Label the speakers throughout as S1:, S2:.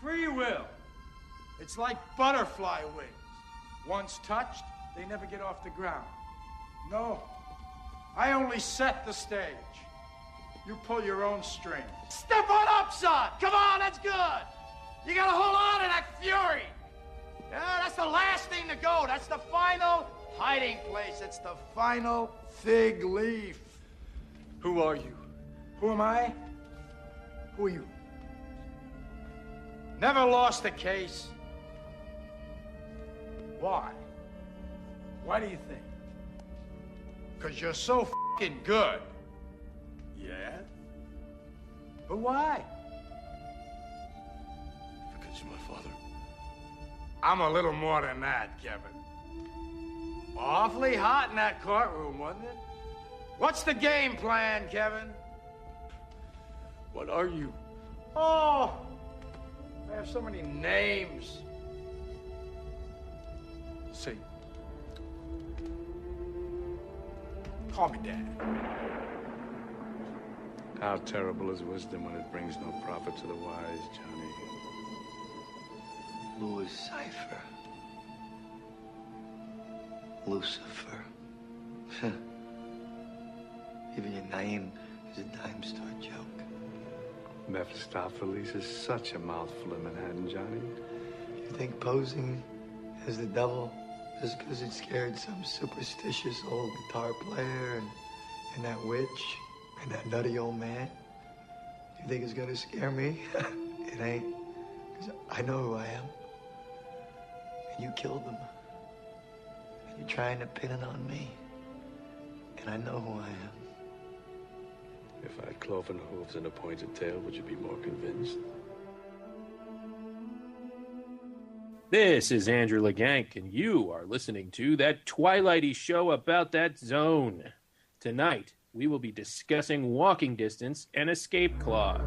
S1: Free will. It's like butterfly wings. Once touched, they never get off the ground. No, I only set the stage. You pull your own string. Step on up, son! Come on, that's good! You gotta hold on to that fury! Yeah, that's the last thing to go. That's the final hiding place. It's the final fig leaf.
S2: Who are you?
S1: Who am I? Who are you? Never lost a case. Why? Why do you think? Because you're so fucking good. Yeah? But why?
S2: Because you're my father.
S1: I'm a little more than that, Kevin. Awfully hot in that courtroom, wasn't it? What's the game plan, Kevin?
S2: What are you?
S1: Oh, I have so many names.
S2: Say.
S1: Call me Dad.
S2: How terrible is wisdom when it brings no profit to the wise, Johnny.
S3: Louis Cypher. Lucifer. Even your name is a dime store joke.
S2: Mephistopheles is such a mouthful in Manhattan, Johnny.
S3: You think posing as the devil just because it scared some superstitious old guitar player and that witch and that nutty old man? You think it's gonna scare me? It ain't. Because I know who I am. And you killed them. And you're trying to pin it on me. And I know who I am.
S2: If I had cloven hooves and a pointed tail, would you be more convinced?
S4: This is Andrew LeGank, and you are listening to That Twilighty Show About That Zone. Tonight, we will be discussing walking distance and escape clause.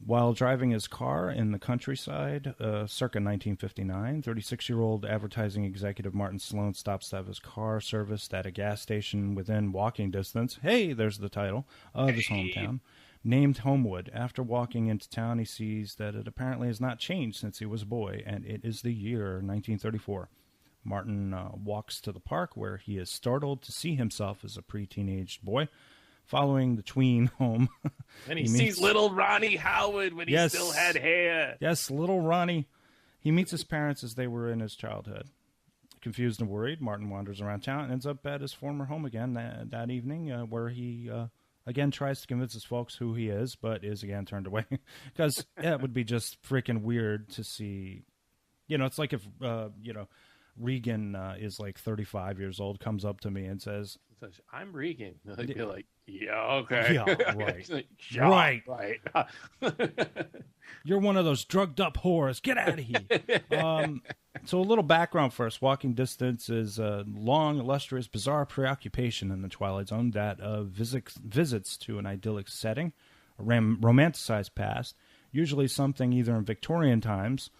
S5: While driving his car in the countryside, circa 1959, 36-year-old advertising executive Martin Sloan stops to have his car serviced at a gas station within walking distance. Hey, there's the title of his hometown, named Homewood. After walking into town, he sees that it apparently has not changed since he was a boy, and it is the year 1934. Martin walks to the park, where he is startled to see himself as a pre-teenaged boy. Following the tween home.
S4: And he sees little Ronnie Howard when he still had hair.
S5: Yes, little Ronnie. He meets his parents as they were in his childhood. Confused and worried, Martin wanders around town and ends up at his former home again that evening, where he again tries to convince his folks who he is, but is again turned away. Because it would be just freaking weird to see. You know, it's like if, Regan is like 35 years old, comes up to me and says,
S4: I'm Regan. I'd be like, yeah, okay.
S5: Yeah, right.
S4: Like, yeah, right.
S5: You're one of those drugged up whores. Get out of here. So a little background first. Walking distance is a long, illustrious, bizarre preoccupation in the Twilight Zone that visits to an idyllic setting, a romanticized past, usually something either in Victorian times,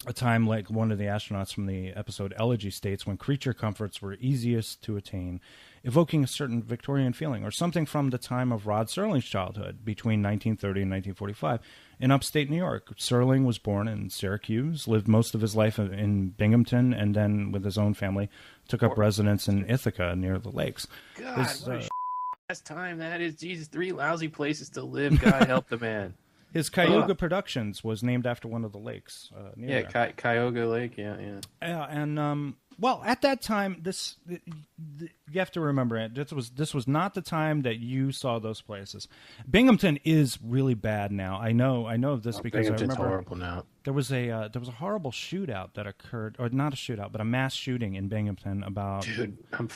S5: a time like one of the astronauts from the episode Elegy states, when creature comforts were easiest to attain, evoking a certain Victorian feeling, or something from the time of Rod Serling's childhood between 1930 and 1945 in upstate New York. Serling was born in Syracuse, lived most of his life in Binghamton, and then with his own family took up residence in Ithaca near the lakes.
S4: God, what a last time that is. Jesus, 3 lousy places to live. God help the man.
S5: His Cayuga Productions was named after one of the lakes.
S4: Cayuga Lake, yeah.
S5: Yeah, and Well, at that time, you have to remember it. This was not the time that you saw those places. Binghamton is really bad now. I know of this because I remember
S4: horrible now.
S5: There was a horrible shootout that occurred, or not a shootout, but a mass shooting in Binghamton.
S4: Dude, I'm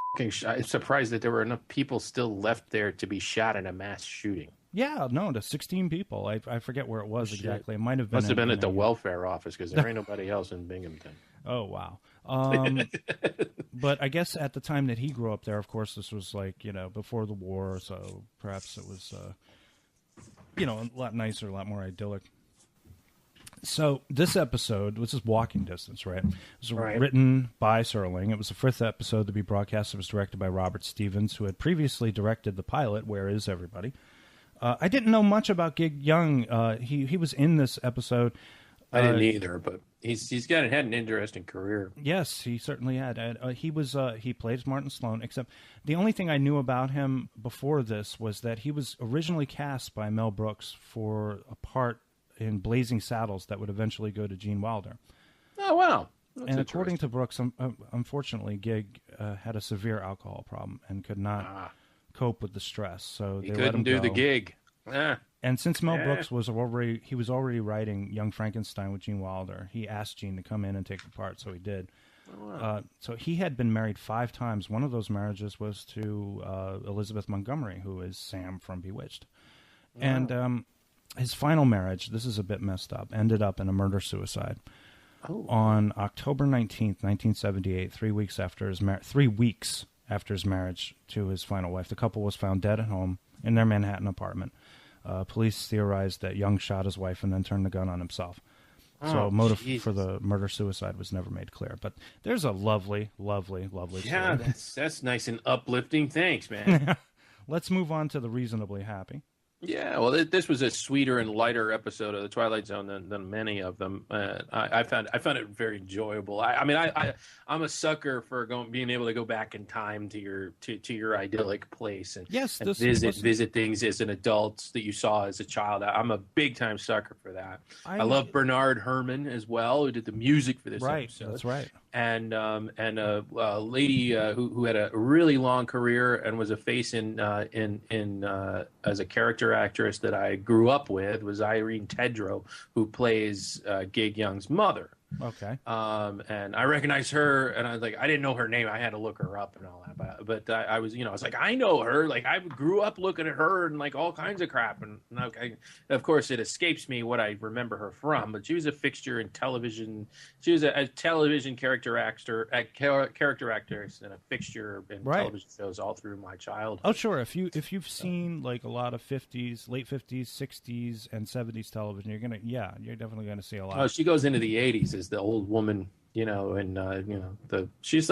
S4: surprised that there were enough people still left there to be shot in a mass shooting.
S5: Yeah, no, to 16 people. I forget where it was exactly. It might have been.
S4: Must have been at the welfare office because there ain't nobody else in Binghamton.
S5: Oh, wow. But I guess at the time that he grew up there, of course, this was before the war, so perhaps it was, a lot nicer, a lot more idyllic. So this episode, which is Walking Distance, right? It was written by Serling. It was the fifth episode to be broadcast. It was directed by Robert Stevens, who had previously directed the pilot, Where Is Everybody? I didn't know much about Gig Young. He was in this episode.
S4: I didn't either, but he's had an interesting career.
S5: Yes, he certainly had. He played Martin Sloan. Except the only thing I knew about him before this was that he was originally cast by Mel Brooks for a part in Blazing Saddles that would eventually go to Gene Wilder.
S4: Oh wow! That's
S5: according to Brooks, unfortunately, Gig had a severe alcohol problem and could not cope with the stress. So
S4: he couldn't do the gig.
S5: And since Mel Brooks was already writing Young Frankenstein with Gene Wilder, he asked Gene to come in and take the part, so he did. Oh, wow. So he had been married 5 times. One of those marriages was to Elizabeth Montgomery, who is Sam from Bewitched. Wow. And his final marriage, this is a bit messed up, ended up in a murder-suicide. Oh. On October 19th, 1978, 3 weeks after his marriage to his final wife, the couple was found dead at home in their Manhattan apartment. Police theorized that Young shot his wife and then turned the gun on himself. So motive for the murder-suicide was never made clear. But there's a lovely, lovely, lovely story.
S4: Yeah, that's nice and uplifting. Thanks, man.
S5: Let's move on to the reasonably happy.
S4: Yeah, well, this was a sweeter and lighter episode of the Twilight Zone than many of them. I found it very enjoyable. I'm a sucker for being able to go back in time to your idyllic place and visit things as an adult that you saw as a child. I'm a big time sucker for that. I love Bernard Herrmann as well, who did the music for this episode.
S5: That's right.
S4: And a lady who had a really long career and was a face in as a character actress that I grew up with was Irene Tedrow, who plays Gig Young's mother.
S5: Okay.
S4: And I recognized her, and I was like, I didn't know her name. I had to look her up and all that. But I was like, I know her. Like, I grew up looking at her and like all kinds of crap. And of course, it escapes me what I remember her from. But she was a fixture in television. She was a television character actress, and a fixture in television shows all through my childhood.
S5: Oh, sure. If you've seen like a lot of late 50s, 60s, and 70s television, you're definitely gonna see a lot.
S4: Oh, she goes into the 80s. The old woman, she's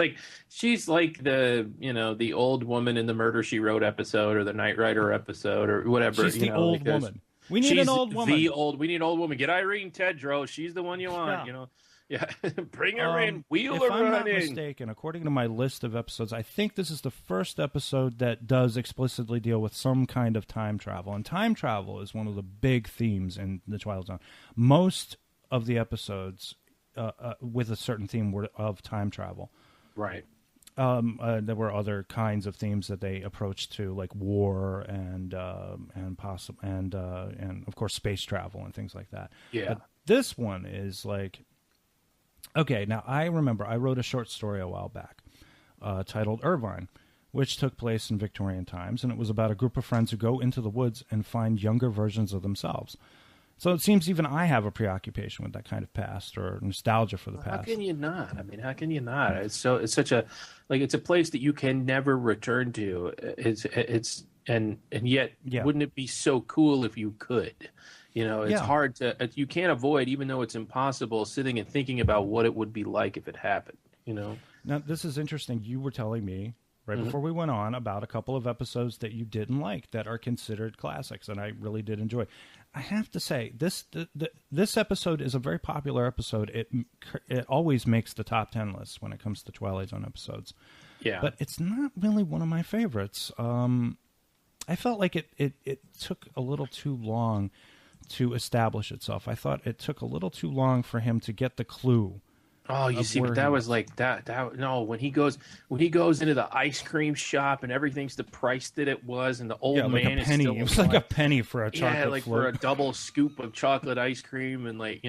S4: like the old woman in the Murder She Wrote episode or the Knight Rider episode or whatever.
S5: She's the old woman. We need an old woman.
S4: We need old woman. Get Irene Tedrow. She's the one you want. Yeah. Bring her in. Wheel her
S5: running. If I'm not
S4: in.
S5: mistaken, according to my list of episodes, I think this is the first episode that does explicitly deal with some kind of time travel. And time travel is one of the big themes in the Twilight Zone. Most of the episodes with a certain theme of time travel.
S4: Right.
S5: There were other kinds of themes that they approached to, like war and of course space travel and things like that.
S4: Yeah.
S5: But this one is like, okay. Now I remember I wrote a short story a while back titled Irvine, which took place in Victorian times, and it was about a group of friends who go into the woods and find younger versions of themselves. So it seems even I have a preoccupation with that kind of past or nostalgia for the past.
S4: How can you not? I mean, how can you not? It's such a it's a place that you can never return to. And yet wouldn't it be so cool if you could? It's hard to you can't avoid, even though it's impossible, sitting and thinking about what it would be like if it happened.
S5: Now this is interesting. You were telling me before we went on about a couple of episodes that you didn't like that are considered classics, and I really did enjoy. I have to say, this episode is a very popular episode. It always makes the top 10 lists when it comes to Twilight Zone episodes.
S4: Yeah,
S5: but it's not really one of my favorites. I felt like it took a little too long to establish itself. I thought it took a little too long for him to get the clue
S4: Oh, you see, but that was like that. No, when he goes into the ice cream shop and everything's the price that it was, and the old man is still
S5: it was like a penny for a chocolate
S4: like
S5: float.
S4: for a double scoop of chocolate ice cream, and like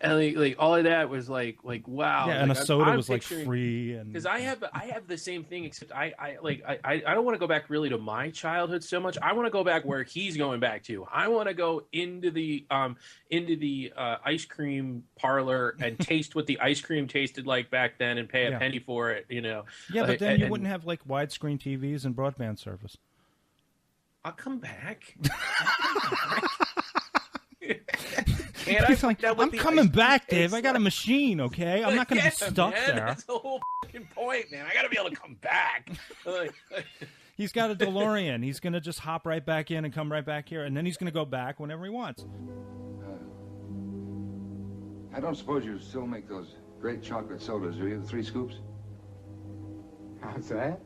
S4: like all of that was like wow.
S5: Yeah, and a soda was like free, and
S4: because I have the same thing, except I don't want to go back really to my childhood so much. I want to go back where he's going back to. I want to go into the ice cream parlor and taste what the ice cream tasted like back then and pay a penny for it,
S5: Yeah, but then you wouldn't have like widescreen TVs and broadband service.
S4: I'll come back.
S5: I'm coming back, Dave. I got a machine, okay? I'm not going to be stuck there.
S4: That's the whole point, man. I got to be able to come back.
S5: He's got a DeLorean. He's going to just hop right back in and come right back here, and then he's going to go back whenever he wants.
S6: I don't suppose you still make those great chocolate sodas, do you? 3 scoops?
S7: How's that?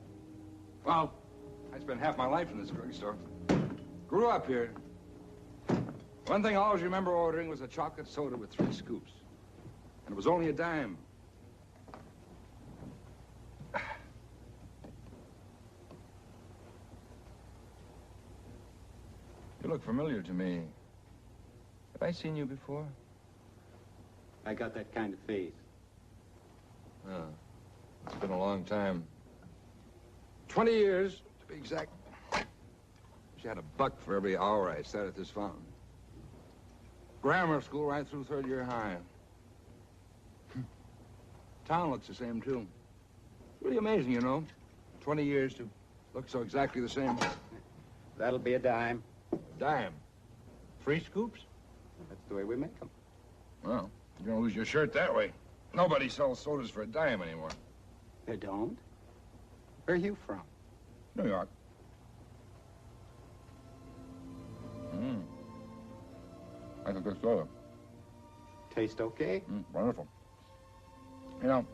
S6: Well, I spent half my life in this drugstore. Grew up here. One thing I always remember ordering was a chocolate soda with 3 scoops. And it was only a dime. You look familiar to me. Have I seen you before?
S7: I got that kind of face.
S6: Oh, it's been a long time. 20 years, to be exact. She had $1 for every hour I sat at this fountain. Grammar school right through 3rd year high. Town looks the same, too. It's really amazing, you know. 20 years to look so exactly the same.
S7: That'll be a dime.
S6: Dime? 3 scoops?
S7: That's the way we make them.
S6: Well, you're gonna lose your shirt that way. Nobody sells sodas for a dime anymore.
S7: They don't? Where are you from?
S6: New York. I like this soda.
S7: Taste okay?
S6: Wonderful. You know,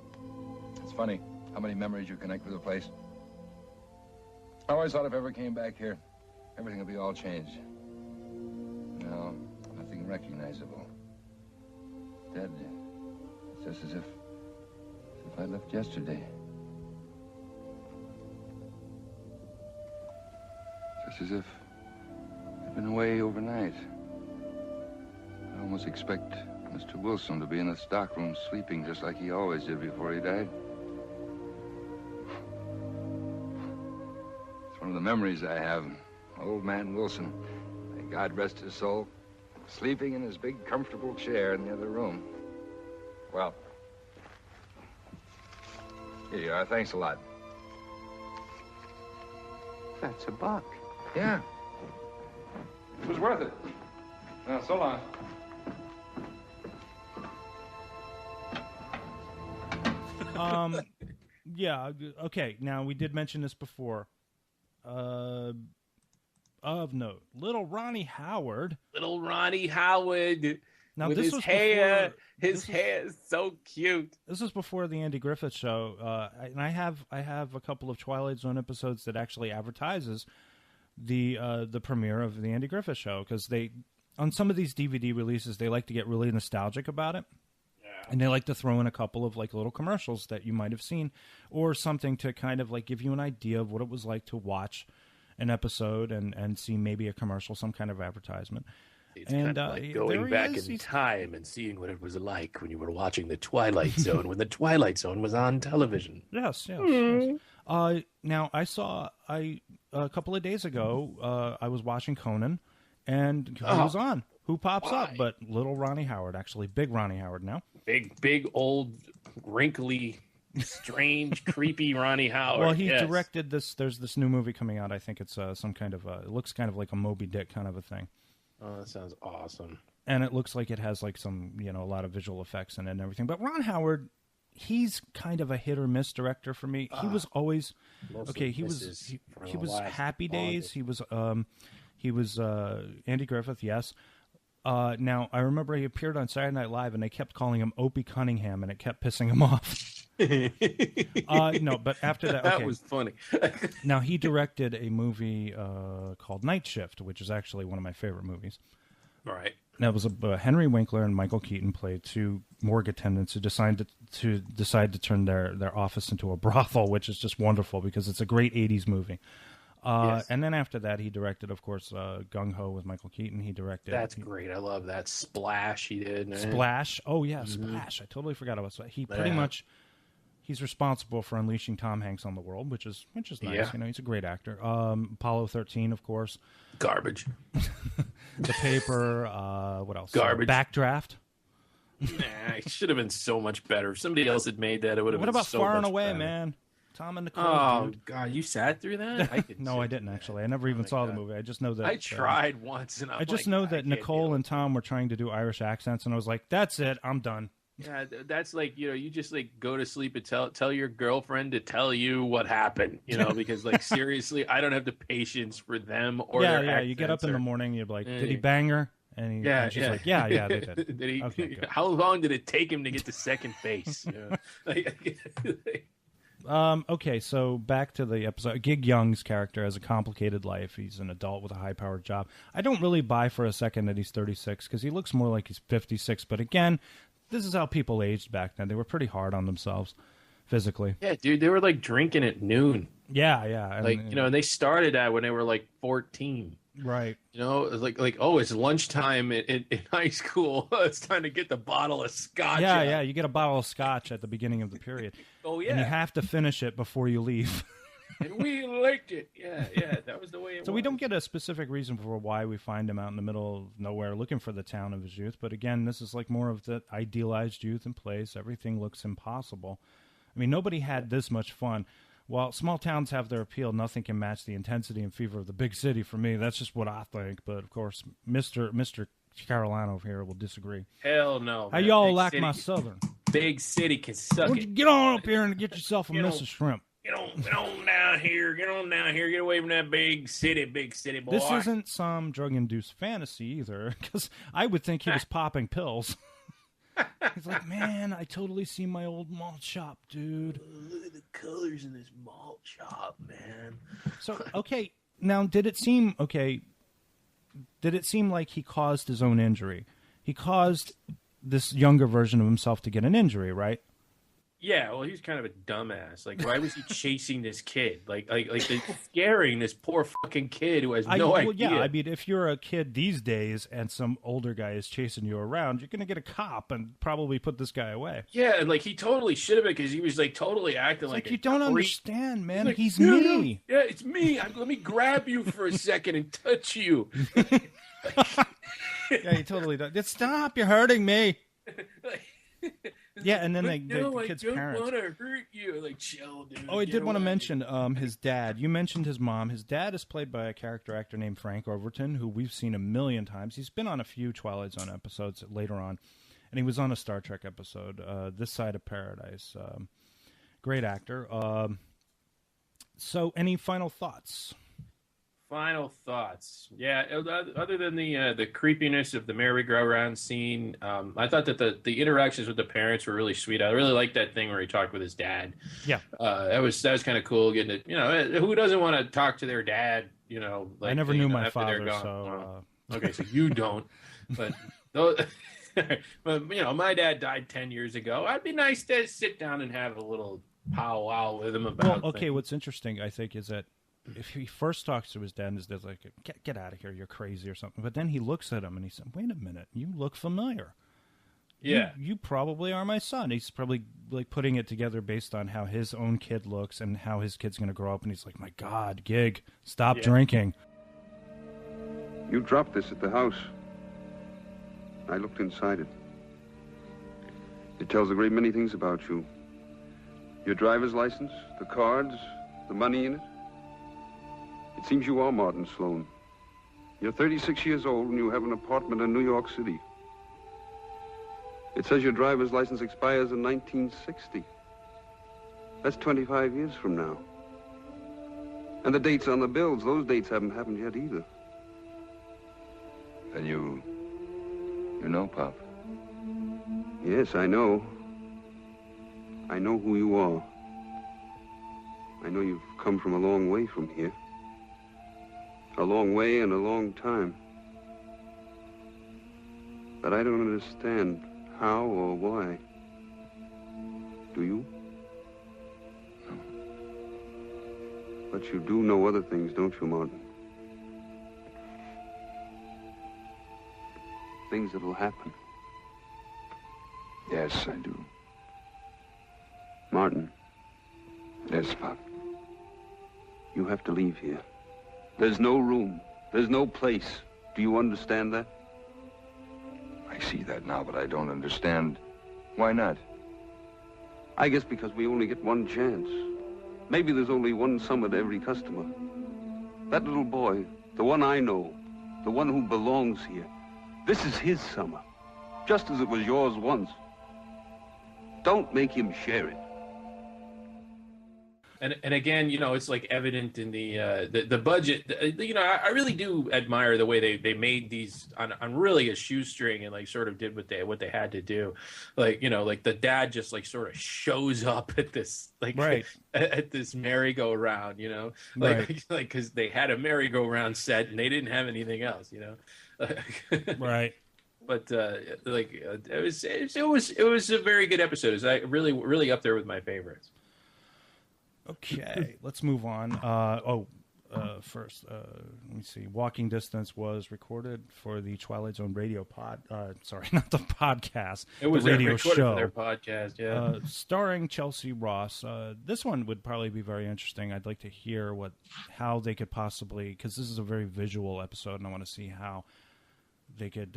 S6: it's funny how many memories you connect with a place. I always thought if I ever came back here, everything would be all changed. No, nothing recognizable. Dead. It's just as if I left yesterday. Just as if I'd been away overnight. I almost expect Mr. Wilson to be in the stockroom sleeping just like he always did before he died. It's one of the memories I have. Old man Wilson, may God rest his soul, sleeping in his big comfortable chair in the other room. Well, here you are. Thanks a lot.
S7: That's $1.
S6: Yeah. It was worth it. So long.
S5: Yeah, okay. Now, we did mention this before. Of note, little Ronnie Howard.
S4: Little Ronnie Howard.
S5: Now,
S4: with
S5: this
S4: his
S5: was
S4: hair.
S5: Before,
S4: his hair is so cute.
S5: This was before the Andy Griffith Show, and I have a couple of Twilight Zone episodes that actually advertises the premiere of the Andy Griffith Show, because they, on some of these DVD releases, they like to get really nostalgic about it. And they like to throw in a couple of like little commercials that you might have seen, or something to kind of like give you an idea of what it was like to watch an episode and see maybe a commercial, some kind of advertisement.
S4: It's kind of like going back in time and seeing what it was like when you were watching the Twilight Zone, when the Twilight Zone was on television.
S5: Yes. Now, a couple of days ago, I was watching Conan, and who was on? Who pops up? But little Ronnie Howard, actually. Big Ronnie Howard now.
S4: Big, old, wrinkly, strange, creepy Ronnie Howard.
S5: Well, he directed this. There's this new movie coming out. I think it's some kind of, it looks kind of like a Moby Dick kind of a thing.
S4: Oh, that sounds awesome.
S5: And it looks like it has like some, a lot of visual effects in it and everything. But Ron Howard, he's kind of a hit or miss director for me. He was always, he was Happy Days. He was Andy Griffith, yes. Now, I remember he appeared on Saturday Night Live, and they kept calling him Opie Cunningham, and it kept pissing him off. No, but after that...
S4: That was funny.
S5: Now, he directed a movie called Night Shift, which is actually one of my favorite movies.
S4: Right.
S5: That was Henry Winkler and Michael Keaton played two morgue attendants who decide to turn their office into a brothel, which is just wonderful because it's a great 80s movie.
S4: Yes.
S5: And then after that, he directed, of course, Gung Ho with Michael Keaton. He directed.
S4: That's great. I love that. Splash he did. Man.
S5: Splash. Oh, yeah, Splash. I totally forgot about Splash. He pretty much, he's responsible for unleashing Tom Hanks on the world, which is nice.
S4: Yeah.
S5: You know, he's a great actor. Apollo 13, of course.
S4: Garbage.
S5: The Paper. What else?
S4: Garbage.
S5: Backdraft.
S4: Nah, it should have been so much better. If somebody else had made that, it would have been so much better.
S5: What about Far and Away, man? Tom and Nicole.
S4: Oh,
S5: dude.
S4: God, you sat through that?
S5: No, I didn't, actually. I never even saw the movie. I just know that...
S4: I tried once, and
S5: I just know that Nicole and Tom were trying to do Irish accents, and I was like, that's it, I'm done.
S4: Yeah, that's like, you know, you just like go to sleep and tell your girlfriend to tell you what happened, you know, because like seriously, I don't have the patience for them or their accents.
S5: You get up in the morning, you're like, did he bang her? And she's like, yeah, they did.
S4: Did he?
S5: Okay, good.
S4: How long did it take him to get to second base? You know?
S5: Okay, so back to the episode. Gig Young's character has a complicated life. He's an adult with a high-powered job. I don't really buy for a second that he's 36 because he looks more like he's 56. But again, this is how people aged back then. They were pretty hard on themselves physically.
S4: Yeah, dude, they were like drinking at noon.
S5: Yeah.
S4: And, like, you know, and they started that when they were like 14.
S5: Right.
S4: You know, like oh, it's lunchtime in high school. It's time to get the bottle of scotch.
S5: Yeah, you get a bottle of scotch at the beginning of the period.
S4: Oh, yeah.
S5: And you have to finish it before you leave.
S4: And we liked it. Yeah, that was the way it was.
S5: So we don't get a specific reason for why we find him out in the middle of nowhere looking for the town of his youth. But again, this is like more of the idealized youth in place. Everything looks impossible. I mean, nobody had this much fun. While small towns have their appeal, nothing can match the intensity and fever of the big city for me. That's just what I think. But, of course, Mr. Carolina over here will disagree.
S4: Hell no.
S5: How
S4: man.
S5: y'all
S4: Big
S5: like
S4: city,
S5: my southern?
S4: Big city can suck it.
S5: Get on up here and get yourself a Mrs. Shrimp.
S4: Get on down here. Get on down here. Get away from that big city boy.
S5: This isn't some drug-induced fantasy either, because I would think he was popping pills. He's like, man, I totally see my old malt shop, dude.
S4: Look at the colors in this malt shop, man.
S5: So, okay, now did it seem like he caused his own injury? He caused this younger version of himself to get an injury, right?
S4: Yeah, well, he's kind of a dumbass. Like, why was he chasing this kid? Like scaring this poor fucking kid who has no idea.
S5: Yeah, I mean, if you're a kid these days and some older guy is chasing you around, you're going to get a cop and probably put this guy away.
S4: Yeah, and like he totally should have been because he was like totally acting like
S5: you don't understand, man.
S4: Like,
S5: he's me.
S4: No. Yeah, it's me. Let me grab you for a second and touch you.
S5: Yeah, he totally does. Stop! You're hurting me. Yeah, and then the kid's parents.
S4: I don't want to hurt you. Like, chill, dude.
S5: Oh, I did want to mention his dad. You mentioned his mom. His dad is played by a character actor named Frank Overton, who we've seen a million times. He's been on a few Twilight Zone episodes later on, and he was on a Star Trek episode, This Side of Paradise. Great actor. So, any final thoughts?
S4: Final thoughts. Yeah, other than the creepiness of the merry-go-round scene, I thought that the interactions with the parents were really sweet. I really liked that thing where he talked with his dad.
S5: Yeah,
S4: that was kind of cool. Getting it, you know, who doesn't want to talk to their dad? You know, like,
S5: I never knew my
S4: after
S5: father,
S4: they're gone.
S5: so
S4: Okay, so you don't, but but you know, my dad died 10 years ago. I'd be nice to sit down and have a little powwow with him about.
S5: Well, okay, what's interesting, I think, is that if he first talks to his dad, his dad's like, get out of here, you're crazy or something. But then he looks at him and he said, wait a minute, you look familiar.
S4: Yeah.
S5: You probably are my son. He's probably like putting it together based on how his own kid looks and how his kid's going to grow up. And he's like, my God, Gig, stop drinking.
S8: You dropped this at the house. I looked inside it. It tells a great many things about you. Your driver's license, the cards, the money in it. It seems you are Martin Sloan. You're 36 years old and you have an apartment in New York City. It says your driver's license expires in 1960. That's 25 years from now. And the dates on the bills, those dates haven't happened yet either.
S6: And you know, Pop?
S8: Yes, I know. I know who you are. I know you've come from a long way from here. A long way and a long time. But I don't understand how or why. Do you?
S6: No.
S8: But you do know other things, don't you, Martin? Things that'll happen.
S6: Yes, I do.
S8: Martin,
S6: Yes, Pop.
S8: you have to leave here. There's no room. There's no place. Do you understand that?
S6: I see that now, but I don't understand. Why not?
S8: I guess because we only get one chance. Maybe there's only one summer to every customer. That little boy, the one I know, the one who belongs here, this is his summer, just as it was yours once. Don't make him share it.
S4: And again, it's like evident in the budget. I really do admire the way they made these on really a shoestring and like sort of did what they had to do. Like like the dad just like sort of shows up at this
S5: right.
S4: at this merry-go-round,
S5: Right.
S4: like because they had a merry-go-round set and they didn't have anything else,
S5: Right.
S4: But it was a very good episode. It was really up there with my favorites.
S5: Okay, let's move on. First, let me see. Walking Distance was recorded for the Twilight Zone radio sorry, not the podcast.
S4: It was
S5: the radio
S4: recorded
S5: show.
S4: For their podcast, yeah.
S5: Starring Chelsea Ross. This one would probably be very interesting. I'd like to hear how they could possibly, because this is a very visual episode, and I want to see how they could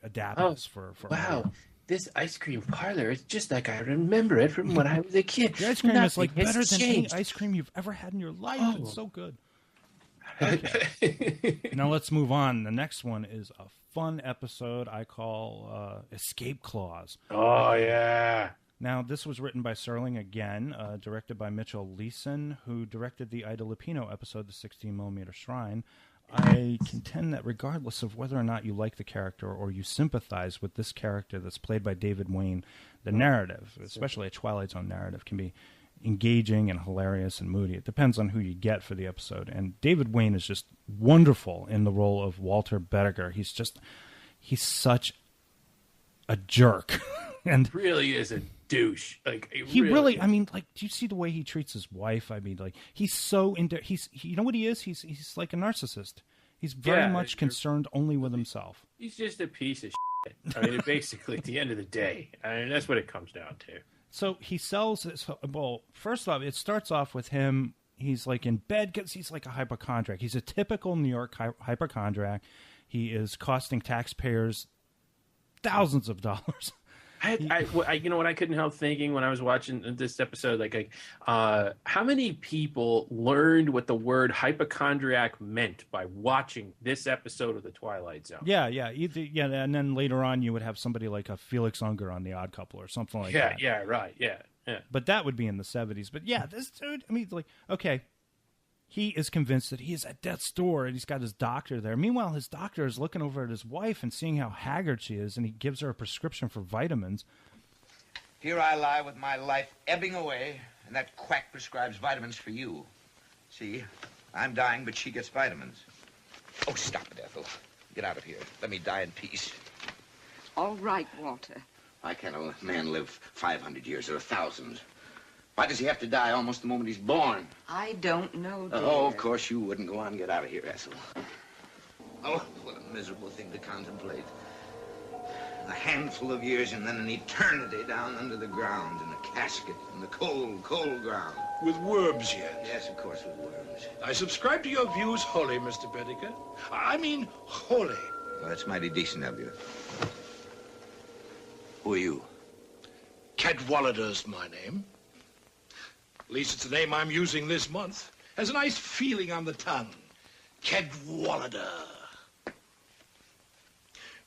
S5: adapt this for
S4: wow. This ice cream parlor is just like I remember it from when I was a kid.
S5: The ice cream is like
S4: Nothing
S5: better
S4: has
S5: than any
S4: changed.
S5: ice cream you've ever had in your life.
S4: Oh.
S5: It's so good. Okay. Now let's move on. The next one is a fun episode I call Escape Clause.
S4: Oh, yeah.
S5: Now, this was written by Serling again, directed by Mitchell Leeson, who directed the Ida Lupino episode, The 16mm Shrine. I contend that regardless of whether or not you like the character or you sympathize with this character that's played by David Wayne, the narrative, especially a Twilight Zone narrative, can be engaging and hilarious and moody. It depends on who you get for the episode. And David Wayne is just wonderful in the role of Walter Bedecker. He's such a jerk. And
S4: really is a douche. Like
S5: he really I mean, like, do you see the way he treats his wife? I mean, like, he's so into you know what he is? He's like a narcissist. He's very much concerned only with himself.
S4: He's just a piece of shit. I mean, basically, at the end of the day, I mean, that's what it comes down to.
S5: So he sells this. Well, first off, it starts off with him. He's like in bed because he's like a hypochondriac. He's a typical New York hypochondriac. He is costing taxpayers thousands of dollars.
S4: You know what I couldn't help thinking when I was watching this episode, how many people learned what the word hypochondriac meant by watching this episode of The Twilight Zone?
S5: Yeah, and then later on you would have somebody like a Felix Unger on The Odd Couple or something like that.
S4: Yeah, right, yeah.
S5: But that would be in the 70s. But yeah, this dude, I mean, like, okay, he is convinced that he is at death's door and he's got his doctor there. Meanwhile, his doctor is looking over at his wife and seeing how haggard she is, and he gives her a prescription for vitamins.
S9: Here I lie with my life ebbing away, and that quack prescribes vitamins for you. See, I'm dying, but she gets vitamins. Oh, stop it, Ethel. Get out of here. Let me die in peace.
S10: All right, Walter.
S9: Why can't a man live 500 years or 1,000? Why does he have to die almost the moment he's born?
S10: I don't know, dear.
S9: Oh, of course you wouldn't. Go on, get out of here, Ethel. Oh, what a miserable thing to contemplate. A handful of years and then an eternity down under the ground in a casket in the cold, cold ground.
S11: With worms yet?
S9: Yes, of course, with worms.
S11: I subscribe to your views wholly, Mr. Bedecker. I mean, wholly.
S9: Well, that's mighty decent of you. Who are you?
S11: Cadwallader's my name. At least it's the name I'm using this month. Has a nice feeling on the tongue. Cadwallader.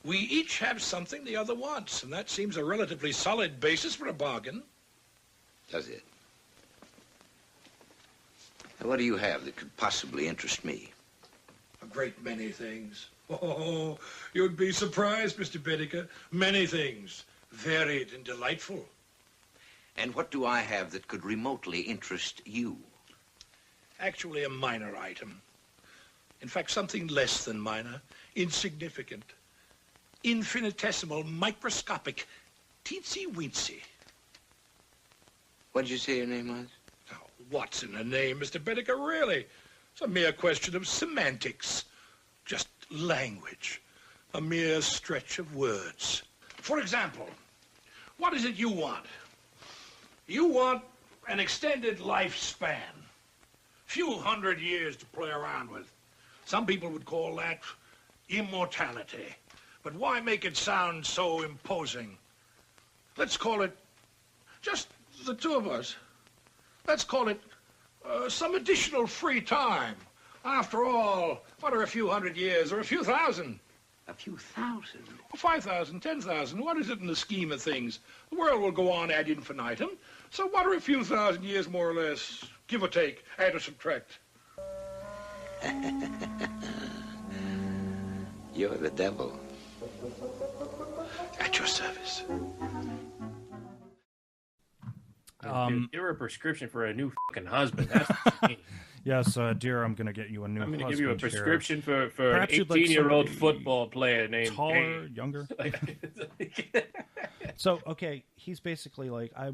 S11: We each have something the other wants, and that seems a relatively solid basis for a bargain.
S9: Does it? Now, what do you have that could possibly interest me?
S11: A great many things. Oh, you'd be surprised, Mr. Bedecker. Many things. Varied and delightful.
S9: And what do I have that could remotely interest you?
S11: Actually, a minor item. In fact, something less than minor. Insignificant. infinitesimal, microscopic, teensy-weensy.
S9: What did you say your name was?
S11: Now, what's in a name, Mr. Bedecker, really? It's a mere question of semantics. Just language. A mere stretch of words. For example, what is it you want? You want an extended lifespan. Few hundred years to play around with. Some people would call that immortality. But why make it sound so imposing? Let's call it, just the two of us, let's call it some additional free time. After all, what are a few hundred years or a few thousand?
S9: A few thousand?
S11: 5,000, 10,000, what is it in the scheme of things? The world will go on ad infinitum. So what are a few thousand years more or less? Give or take, add or subtract.
S9: You're the devil.
S11: At your service.
S4: Give her a prescription for a new fucking husband. That's what you need.
S5: Yes, dear, I'm going to get you a new husband.
S4: I'm going to give you a prescription for an
S5: Perhaps you'd like
S4: 18-year-old
S5: somebody
S4: football player named
S5: taller,
S4: Payne.
S5: younger. So, okay, he's basically like, I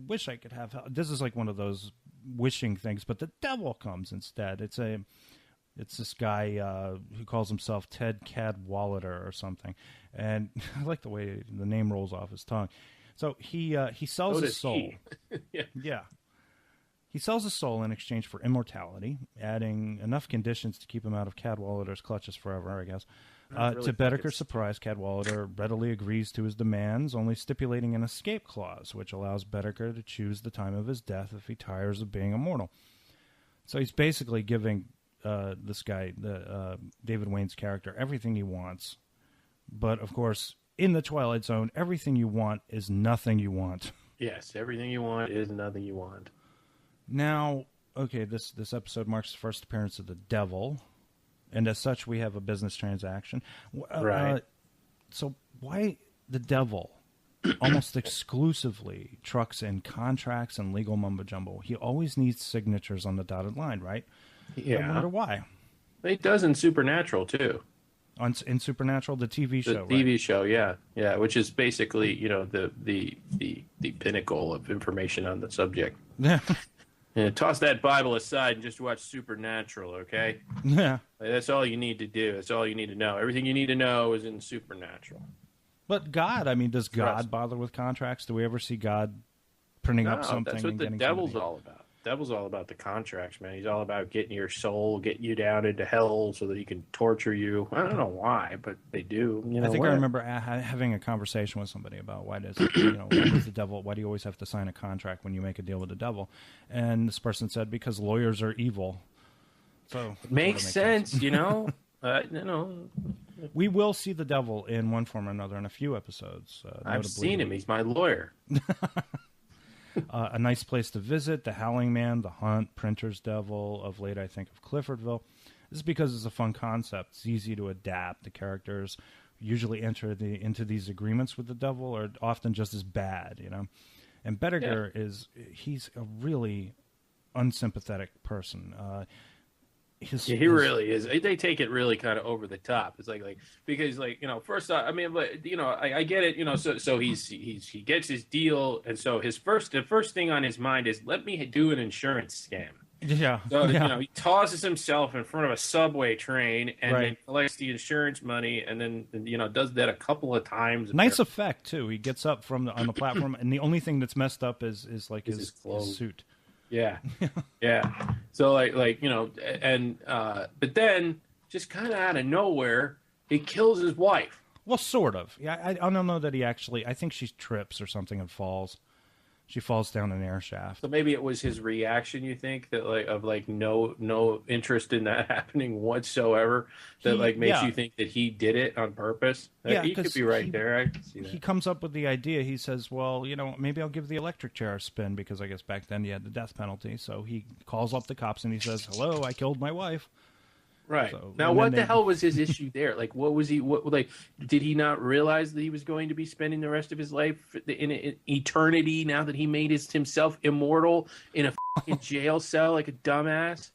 S5: wish I could have. This is like one of those wishing things, but the devil comes instead. It's this guy who calls himself Ted Cadwallader or something, and I like the way the name rolls off his tongue. So he sells his soul. Yeah. He sells his soul in exchange for immortality, adding enough conditions to keep him out of Cadwallader's clutches forever, I guess. To Bedeker's surprise, Cadwallader readily agrees to his demands, only stipulating an escape clause, which allows Bedeker to choose the time of his death if he tires of being immortal. So he's basically giving this guy, David Wayne's character, everything he wants. But, of course, in the Twilight Zone, everything you want is nothing you want.
S4: Yes, everything you want is nothing you want.
S5: Now, okay, this episode marks the first appearance of the devil, and as such, we have a business transaction.
S4: Right.
S5: So why the devil almost exclusively trucks in contracts and legal mumbo-jumbo? He always needs signatures on the dotted line, right?
S4: Yeah.
S5: I wonder why.
S4: It does in Supernatural, too.
S5: In Supernatural, the TV show,
S4: The TV show, yeah. Yeah, which is basically, the pinnacle of information on the subject.
S5: Yeah.
S4: Yeah, toss that Bible aside and just watch Supernatural, okay?
S5: Yeah.
S4: That's all you need to do. That's all you need to know. Everything you need to know is in Supernatural.
S5: But God, I mean, does God bother with contracts? Do we ever see God printing up something?
S4: That's what the devil's all about. Devil's all about the contracts, man. He's all about getting your soul, getting you down into hell so that he can torture you. I don't know why, but they do.
S5: I think I remember having a conversation with somebody about why does the devil? Why do you always have to sign a contract when you make a deal with the devil? And this person said because lawyers are evil. So
S4: makes sense.
S5: We will see the devil in one form or another in a few episodes.
S4: I've seen him. He's my lawyer.
S5: A Nice Place to Visit, The Howling Man, The Hunt, Printer's Devil, of late I think of Cliffordville. This is because it's a fun concept. It's easy to adapt. The characters usually enter into these agreements with the devil are often just as bad, And Bedeker he's a really unsympathetic person.
S4: He really is. They take it really kind of over the top. It's because first off, I mean, I get it. So he gets his deal, and so the first thing on his mind is let me do an insurance scam.
S5: Yeah.
S4: So he tosses himself in front of a subway train and then collects the insurance money, and then does that a couple of times.
S5: Nice effect too. He gets up on the platform, and the only thing that's messed up is his suit.
S4: Yeah, yeah. So but then just kind of out of nowhere, he kills his wife.
S5: Well, sort of. Yeah, I don't know that he actually. I think she trips or something and falls. She falls down an air shaft.
S4: So maybe it was his reaction. You think that no interest in that happening whatsoever. That makes you think that he did it on purpose.
S5: Yeah,
S4: he could be right there. I can see that.
S5: He comes up with the idea. He says, "Well, maybe I'll give the electric chair a spin because I guess back then you had the death penalty." So he calls up the cops and he says, "Hello, I killed my wife."
S4: Right.
S5: So,
S4: Now, what the hell was his issue there? Like, what was he? What like? Did he not realize that he was going to be spending the rest of his life in eternity now that he made himself immortal in a fucking jail cell like a dumbass?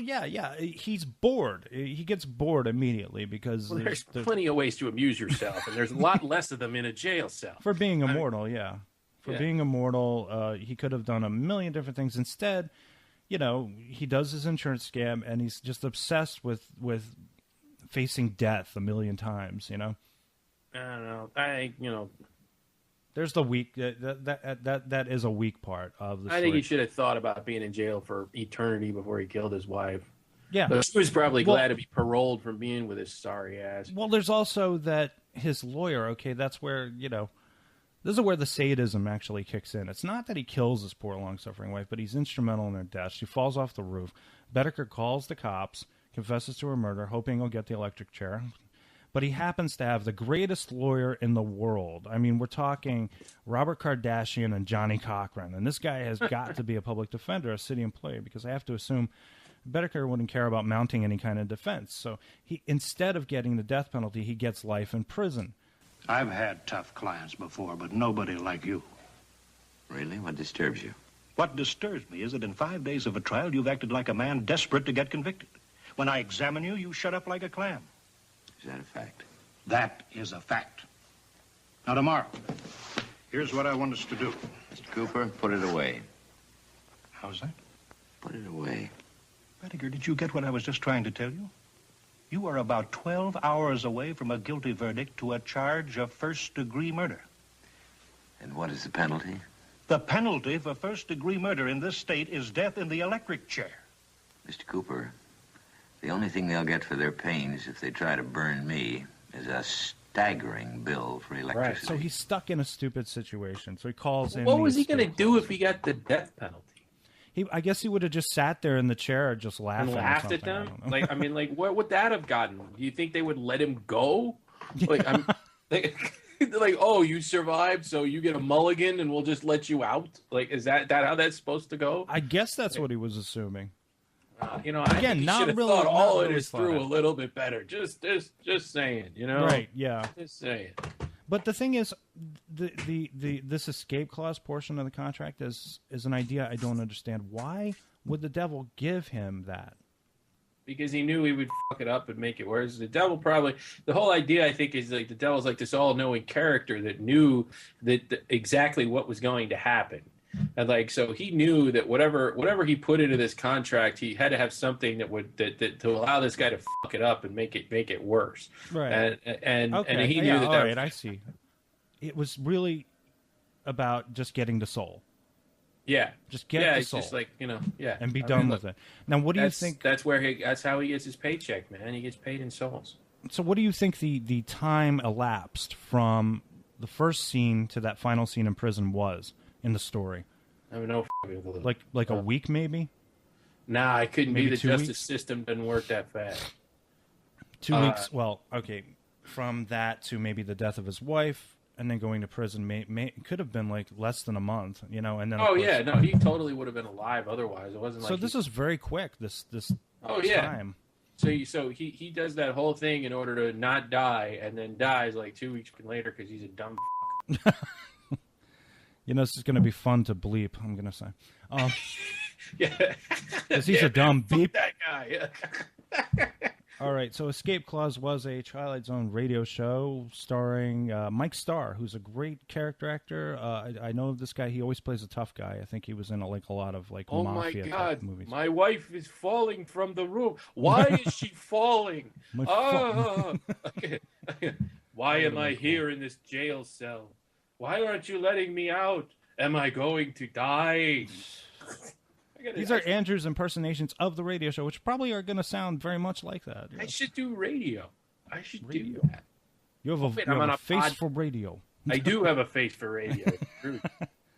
S5: Yeah. He's bored. He gets bored immediately because
S4: there's plenty of ways to amuse yourself, and there's a lot less of them in a jail cell.
S5: For being immortal, being immortal, he could have done a million different things. Instead, he does his insurance scam, and he's just obsessed with facing death a million times. I don't
S4: know. I think
S5: there's the weak that is a weak part of the story.
S4: I think he should have thought about being in jail for eternity before he killed his wife.
S5: Yeah,
S4: but he was probably glad to be paroled from being with his sorry ass.
S5: Well, there's also that his lawyer. Okay, that's where this is where the sadism actually kicks in. It's not that he kills his poor, long-suffering wife, but he's instrumental in her death. She falls off the roof. Bedecker calls the cops, confesses to her murder, hoping he'll get the electric chair. But he happens to have the greatest lawyer in the world. I mean, we're talking Robert Kardashian and Johnny Cochran. And this guy has got to be a public defender, a city employee, because I have to assume Bedecker wouldn't care about mounting any kind of defense. So instead of getting the death penalty, he gets life in prison.
S12: I've had tough clients before, but nobody like you.
S9: Really? What disturbs you?
S12: What disturbs me is that in 5 days of a trial, you've acted like a man desperate to get convicted. When I examine you, you shut up like a clam.
S9: Is that a fact?
S12: That is a fact. Now, tomorrow, here's what I want us to do.
S9: Mr. Cooper, put it away.
S12: How's that?
S9: Put it away.
S12: Bedecker, did you get what I was just trying to tell you? You are about 12 hours away from a guilty verdict to a charge of first-degree murder.
S9: And what is the penalty?
S12: The penalty for first-degree murder in this state is death in the electric chair.
S9: Mr. Cooper, the only thing they'll get for their pains if they try to burn me is a staggering bill for electricity.
S5: Right. So he's stuck in a stupid situation. So he calls in.
S4: What was he going to do if he got the death penalty?
S5: I guess he would have just sat there in the chair just laughing.
S4: And laughed at them? What would that have gotten? Do you think they would let him go? Oh, you survived, so you get a mulligan and we'll just let you out? Is that how that's supposed to go?
S5: I guess that's what he was assuming.
S4: I think he should have thought all of this through a little bit better. Just saying,
S5: Right, yeah.
S4: Just saying.
S5: But the thing is, this escape clause portion of the contract is an idea I don't understand. Why would the devil give him that?
S4: Because he knew he would fuck it up and make it worse. The devil the whole idea, I think, is like the devil's like this all-knowing character that knew exactly what was going to happen. And so he knew that whatever he put into this contract, he had to have something that to allow this guy to fuck it up and make it worse.
S5: Right.
S4: And he knew that.
S5: All right, I see. It was really about just getting the soul.
S4: Yeah.
S5: Just get the soul.
S4: Just
S5: and be done with it. Now, what do you think?
S4: That's how he gets his paycheck, man. He gets paid in souls.
S5: So, what do you think the time elapsed from the first scene to that final scene in prison was in the story?
S4: I have no fucking clue.
S5: Like a week, maybe?
S4: Nah, it couldn't
S5: Maybe
S4: be. The
S5: 2
S4: justice
S5: weeks?
S4: System doesn't work that fast.
S5: 2 weeks. Well, okay. From that to maybe the death of his wife, and then going to prison, could have been less than a month, and then.
S4: No, he totally would have been alive otherwise. It wasn't
S5: so. This is very quick. This.
S4: Time. So he does that whole thing in order to not die, and then dies 2 weeks later because he's a dumb fuck.
S5: This is going to be fun to bleep, I'm going to say.
S4: Yeah.
S5: Because he's a dumb beep.
S4: That guy.
S5: All right, so Escape Clause was a Twilight Zone radio show starring Mike Starr, who's a great character actor. I know this guy. He always plays a tough guy. I think he was in a lot of mafia
S4: my God,
S5: movies.
S4: My wife is falling from the roof. Why is she falling? Okay. Why am I here in this jail cell? Why aren't you letting me out? Am I going to die?
S5: These are Andrew's impersonations of the radio show, which probably are going to sound very much like that.
S4: I should do radio. I should do that.
S5: You have a face for radio.
S4: I do have a face for radio. It's true.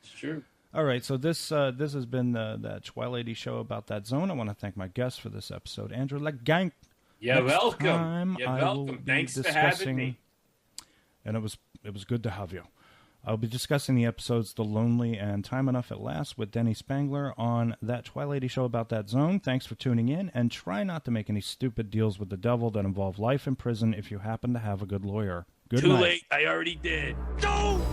S4: It's true.
S5: All right, so this has been the Twilighty show about that zone. I want to thank my guest for this episode, Andrew LeGank.
S4: You're welcome. You're welcome. Thanks for having me.
S5: And it was good to have you. I'll be discussing the episodes The Lonely and Time Enough at Last with Denny Spangler on That Twilighty Show About That Zone. Thanks for tuning in, and try not to make any stupid deals with the devil that involve life in prison if you happen to have a good lawyer. Good night.
S4: Too late. I already did.
S11: Don't